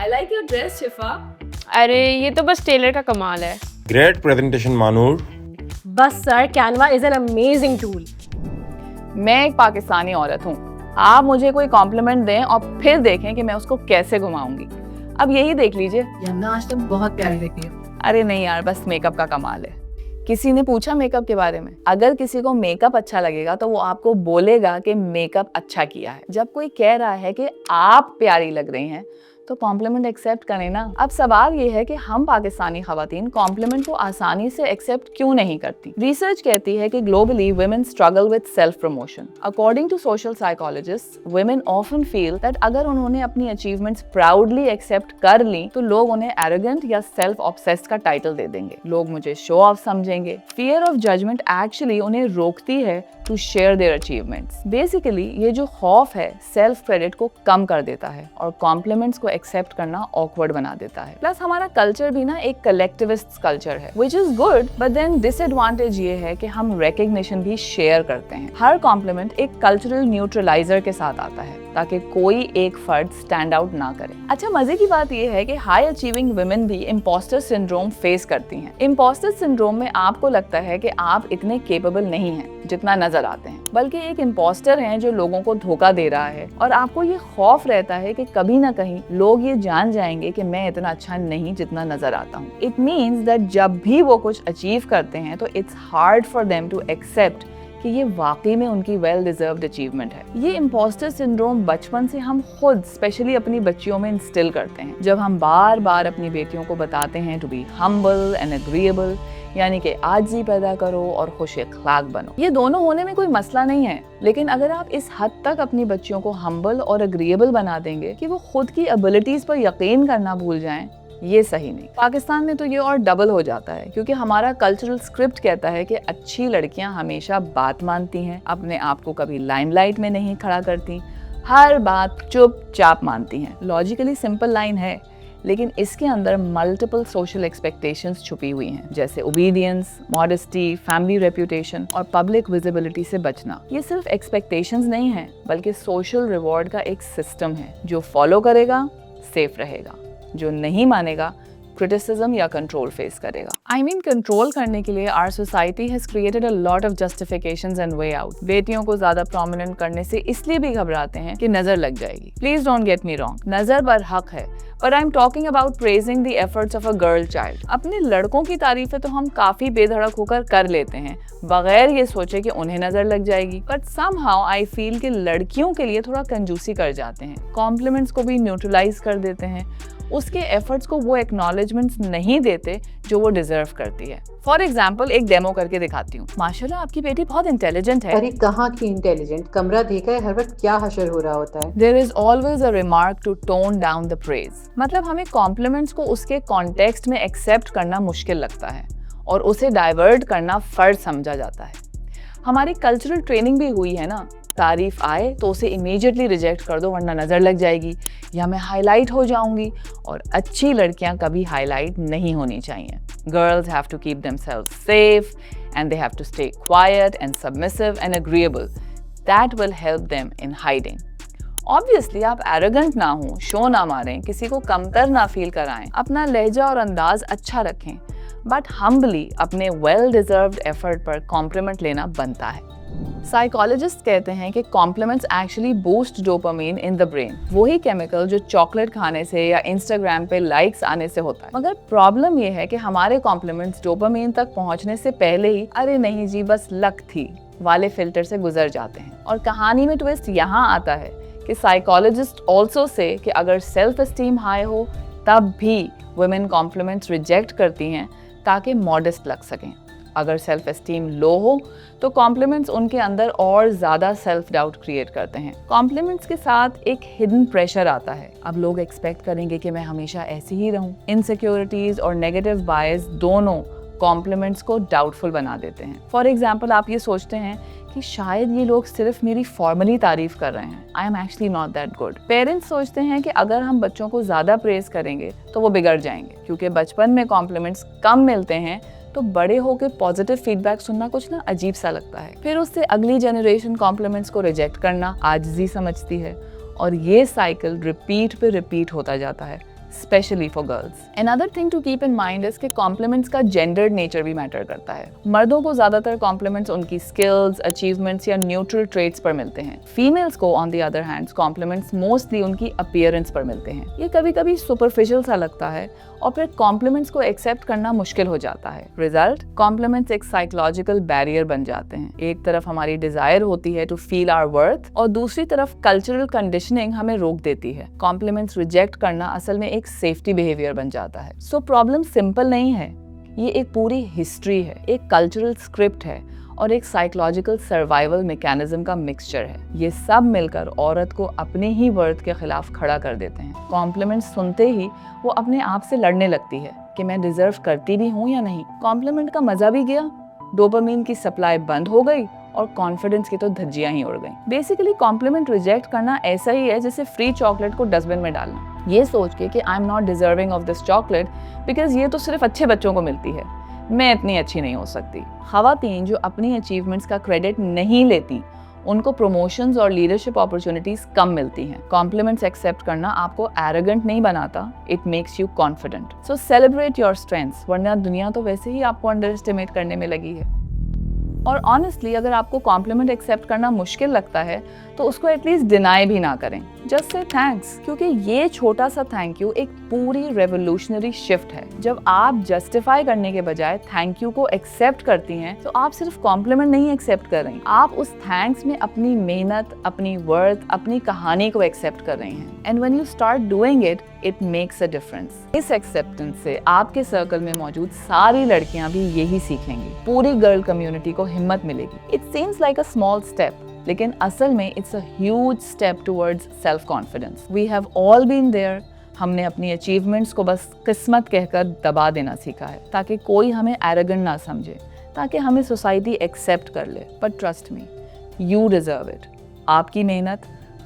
I like your dress, शिफा। अरे ये तो बस टेलर का कमाल है। Great presentation, Manur. बस sir, Canva is an amazing tool. मैं एक पाकिस्तानी औरत हूँ, आप मुझे कोई कॉम्प्लीमेंट दें और फिर देखें कि मैं उसको कैसे घुमाऊंगी। अब यही देख लीजिए। यमुना, आज तुम बहुत प्यारी लग रही हो। अरे नहीं यार, बस मेकअप का कमाल है। किसी ने पूछा मेकअप के बारे में, अगर किसी को मेकअप अच्छा लगेगा तो वो आपको बोलेगा कि मेकअप अच्छा किया है। जब कोई कह रहा है कि आप प्यारी लग रही हैं तो कॉम्प्लीमेंट एक्सेप्ट करें ना। अब सवाल ये है कि हम पाकिस्तानी खवातीन कॉम्प्लीमेंट को आसानी से एक्सेप्ट क्यों नहीं करती। रिसर्च कहती है कि globally women struggle with self promotion. According to social psychologist, women often feel that अगर उन्होंने अपनी अचीवमेंट्स प्राउडली एक्सेप्ट कर ली तो लोग उन्हें एरोगेंट या सेल्फ ऑब्सेस्ड का टाइटल दे देंगे। लोग मुझे शो ऑफ समझेंगे। फियर ऑफ जजमेंट एक्चुअली उन्हें रोकती है to share their achievements. Basically ये जो खौफ है सेल्फ क्रेडिट को कम कर देता है और कॉम्प्लीमेंट्स को एक्सेप्ट करना ऑकवर्ड बना देता है। प्लस हमारा कल्चर भी ना एक कलेक्टिविस्ट कल्चर है, which is good, but then disadvantage ये है कि हम रिकग्निशन भी शेयर करते हैं। हर कॉम्प्लीमेंट एक कल्चरल न्यूट्रलाइजर के साथ आता है ताकि कोई एक फर्द स्टैंड आउट ना करे। अच्छा, मजे की बात यह है कि हाई अचीविंग वुमेन भी इम्पोस्टर सिंड्रोम फेस करती हैं। इम्पोस्टर सिंड्रोम में आपको लगता है कि आप इतने केपेबल नहीं हैं जितना नजर आते हैं, बल्कि एक इम्पोस्टर हैं जो लोगों को धोखा दे रहा है। और आपको ये खौफ रहता है कि कभी ना कहीं लोग ये जान जाएंगे कि मैं इतना अच्छा नहीं जितना नजर आता हूँ। इट मीन्स दैट जब भी वो कुछ अचीव करते हैं तो it's hard for them to accept कि ये वाकई में उनकी वेल डिजर्व्ड अचीवमेंट है। ये इम्पोस्टर सिंड्रोम बचपन से हम खुद स्पेशली अपनी बच्चियों में इंस्टिल करते हैं। जब हम बार बार अपनी बेटियों को बताते हैं to be humble and agreeable, यानी कि आजिज़ी पैदा करो और खुश अखलाक बनो। ये दोनों होने में कोई मसला नहीं है, लेकिन अगर आप इस हद तक अपनी बच्चियों को हम्बल और एग्रीएबल बना देंगे कि वो खुद की एबिलिटीज पर यकीन करना भूल जाएं, ये सही नहीं। पाकिस्तान में तो ये और डबल हो जाता है, क्योंकि हमारा कल्चरल स्क्रिप्ट कहता है कि अच्छी लड़कियां हमेशा बात मानती हैं, अपने आप को कभी लाइमलाइट में नहीं खड़ा करती, हर बात चुपचाप मानती हैं। लॉजिकली सिंपल लाइन है, लेकिन इसके अंदर मल्टीपल सोशल एक्सपेक्टेशंस छुपी हुई हैं, जैसे ओबीडियंस, मॉडेस्टी, फैमिली रेप्यूटेशन और पब्लिक विजिबिलिटी से बचना। ये सिर्फ एक्सपेक्टेशंस नहीं है, बल्कि सोशल रिवॉर्ड का एक सिस्टम है। जो फॉलो करेगा सेफ रहेगा, जो नहीं मानेगा क्रिटिसिज्म या कंट्रोल फेस करेगा। आई मीन कंट्रोल करने के लिए our society has created a lot of justifications and way out. बेटियों को ज्यादा प्रोमिनेंट करने से इसलिए भी घबराते हैं कि नजर लग जाएगी। Please don't get me wrong, नजर पर हक है, but I'm talking about praising the efforts of a girl child। अपने लड़कों की तारीफें तो हम काफी बेधड़क होकर कर लेते हैं, बगैर ये सोचे कि उन्हें नजर लग जाएगी। But somehow I feel कि लड़कियों के लिए थोड़ा कंजूसी कर जाते हैं, कॉम्प्लीमेंट्स को भी न्यूट्रलाइज कर देते हैं, उसके एफर्ट्स को वो एक्नॉलेजमेंट्स नहीं देते जो वो डिजर्व करती है। फॉर एग्जाम्पल एक डेमो करके दिखाती हूँ। माशाल्लाह आपकी बेटी बहुत इंटेलिजेंट है। अरे कहाँ की इंटेलिजेंट, कमरा देखा है हर वक्त क्या हशर हो रहा होता है। There is always a remark to tone down the praise। मतलब हमें कॉम्प्लीमेंट्स को उसके कॉन्टेक्स्ट में एक्सेप्ट करना मुश्किल लगता है और उसे डाइवर्ट करना फर्ज समझा जाता है। हमारी कल्चरल ट्रेनिंग भी हुई है ना, तारीफ आए तो उसे इमीडिएटली रिजेक्ट कर दो वरना नजर लग जाएगी या मैं हाईलाइट हो जाऊंगी। और अच्छी लड़कियां कभी हाईलाइट नहीं होनी चाहिए। Girls have to keep themselves safe and they have to stay quiet and submissive and agreeable. That will help them in hiding. Obviously आप एरोगेंट ना हो, शो ना मारें, किसी को कमतर ना फील कराएं, अपना लहजा और अंदाज अच्छा रखें, बट हम्बली अपने वेल डिजर्व्ड एफर्ट पर कॉम्प्लीमेंट लेना बनता है। साइकोलॉजिस्ट कहते हैं कि compliments actually boost dopamine in the brain, वही केमिकल जो चॉकलेट खाने से या इंस्टाग्राम पे लाइक्स आने से होता है। मगर प्रॉब्लम ये है कि हमारे कॉम्प्लीमेंट्स डोपामिन तक पहुंचने से पहले ही अरे नहीं जी बस लक थी वाले फिल्टर से गुजर जाते हैं। और कहानी में ट्विस्ट यहाँ आता है कि साइकोलॉजिस्ट ऑल्सो से कि अगर सेल्फ एस्टीम हाई हो तब भी वुमेन कॉम्प्लीमेंट्स रिजेक्ट करती हैं ताकि मॉडेस्ट लग सकें। अगर सेल्फ एस्टीम लो हो तो कॉम्प्लीमेंट्स उनके अंदर और ज़्यादा सेल्फ डाउट क्रिएट करते हैं। कॉम्प्लीमेंट्स के साथ एक हिडन प्रेशर आता है। अब लोग एक्सपेक्ट करेंगे कि मैं हमेशा ऐसी ही रहूं। इनसिक्योरिटीज और नेगेटिव बायस दोनों कॉम्प्लीमेंट्स को डाउटफुल बना देते हैं। फॉर एग्जाम्पल आप ये सोचते हैं कि शायद ये लोग सिर्फ मेरी फॉर्मली तारीफ कर रहे हैं, I am actually not that good. Parents सोचते हैं कि अगर हम बच्चों को ज़्यादा प्रेज करेंगे तो वो बिगड़ जाएंगे, क्योंकि बचपन में कॉम्प्लीमेंट्स कम मिलते हैं तो बड़े होकर पॉजिटिव फीडबैक सुनना कुछ ना अजीब सा लगता है। फिर उससे अगली जनरेशन कॉम्प्लीमेंट्स को रिजेक्ट करना आजिज़ी समझती है और ये साइकिल रिपीट पे रिपीट होता जाता है। Specially for girls. Another thing to keep in mind is कि कॉम्प्लीमेंट्स का जेंडर्ड नेचर भी मैटर करता है। मर्दों को ज्यादातर कॉम्प्लीमेंट्स उनकी स्किल्स, अचीवमेंट्स या न्यूट्रल ट्रेट्स पर मिलते हैं। फीमेल्स को on the other hand compliments mostly उनकी अपीयरेंस पर मिलते हैं। ये कभी कभी सुपरफिशियल सा लगता है और फिर कॉम्प्लीमेंट्स को एक्सेप्ट करना मुश्किल हो जाता है। रिजल्ट, कॉम्प्लीमेंट्स एक साइकोलॉजिकल बैरियर बन जाते हैं। एक तरफ हमारी डिजायर होती है टू फील आवर वर्थ और दूसरी तरफ कल्चरल कंडीशनिंग हमें रोक देती है। कॉम्प्लीमेंट्स रिजेक्ट करना असल में एक सेफ्टी बिहेवियर बन जाता है। सो प्रॉब्लम सिंपल नहीं है, ये एक पूरी हिस्ट्री है, एक कल्चरल स्क्रिप्ट है और एक साइकोलॉजिकल सर्वाइवल मैकेनिज्म का मिक्सचर है। ये सब मिलकर औरत को अपने ही वर्थ के खिलाफ खड़ा कर देते हैं। कॉम्प्लीमेंट सुनते ही वो अपने आप से लड़ने लगती है कि मैं डिजर्व करती भी हूँ या नहीं। कॉम्प्लीमेंट का मजा भी गया, डोपामिन की सप्लाई बंद हो गई और कॉन्फिडेंस की तो धज्जियां ही उड़ गई। बेसिकली कॉम्प्लीमेंट रिजेक्ट करना ऐसा ही है जैसे फ्री चॉकलेट को डस्टबिन में डालना, ये सोच के कि I am not deserving of this chocolate because ये तो सिर्फ अच्छे बच्चों को मिलती है, मैं इतनी अच्छी नहीं हो सकती। खवातीन जो अपनी अचीवमेंट्स का क्रेडिट नहीं लेती उनको प्रमोशंस और लीडरशिप अपॉर्चुनिटीज कम मिलती हैं। कॉम्प्लीमेंट्स एक्सेप्ट करना आपको एरोगेंट नहीं बनाता, it makes you confident. So celebrate your strengths, वरना दुनिया तो वैसे ही आपको अंडर एस्टिमेट करने में लगी है। और ऑनेस्टली अगर आपको कॉम्प्लीमेंट एक्सेप्ट करना मुश्किल लगता है तो उसको एटलीस्ट डिनाई भी ना करें, जस्ट से थैंक्स, क्योंकि ये छोटा सा थैंक यू एक पूरी रेवोल्यूशनरी शिफ्ट है। जब आप जस्टिफाई करने के बजाय थैंक यू को एक्सेप्ट करती हैं तो आप सिर्फ कॉम्प्लीमेंट नहीं एक्सेप्ट कर रही, आप उस थैंक्स में अपनी मेहनत, अपनी वर्थ, अपनी कहानी को एक्सेप्ट कर रही हैं। And when you start doing it, it makes a difference. इस एक्सेप्टेंस से आपके सर्कल में मौजूद सारी लड़कियां भी यही सीखेंगी, पूरी गर्ल कम्युनिटी को हिम्मत मिलेगी। It seems like a small step, लेकिन असल में it's a huge step towards self confidence. We have all been there. हमने अपनी अचीवमेंट्स को बस किस्मत कहकर दबा देना सीखा है ताकि कोई हमें एरोगेंट ना समझे, ताकि हमें सोसाइटी एक्सेप्ट कर ले। But trust me, you deserve it. आपकी मेहनत,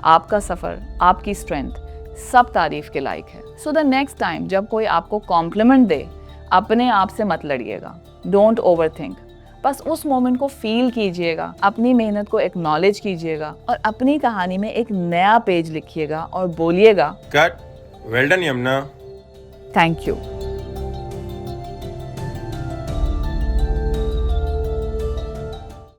आपका सफर, आपकी स्ट्रेंथ सब तारीफ के लायक है। सो द नेक्स्ट टाइम जब कोई आपको कॉम्प्लीमेंट दे, अपने आप से मत लड़िएगा। डोंट ओवरथिंक, बस उस मोमेंट को फील कीजिएगा, अपनी मेहनत को एक्नॉलेज कीजिएगा और अपनी कहानी में एक नया पेज लिखिएगा और बोलिएगा, cut, well done Yamuna. Thank you.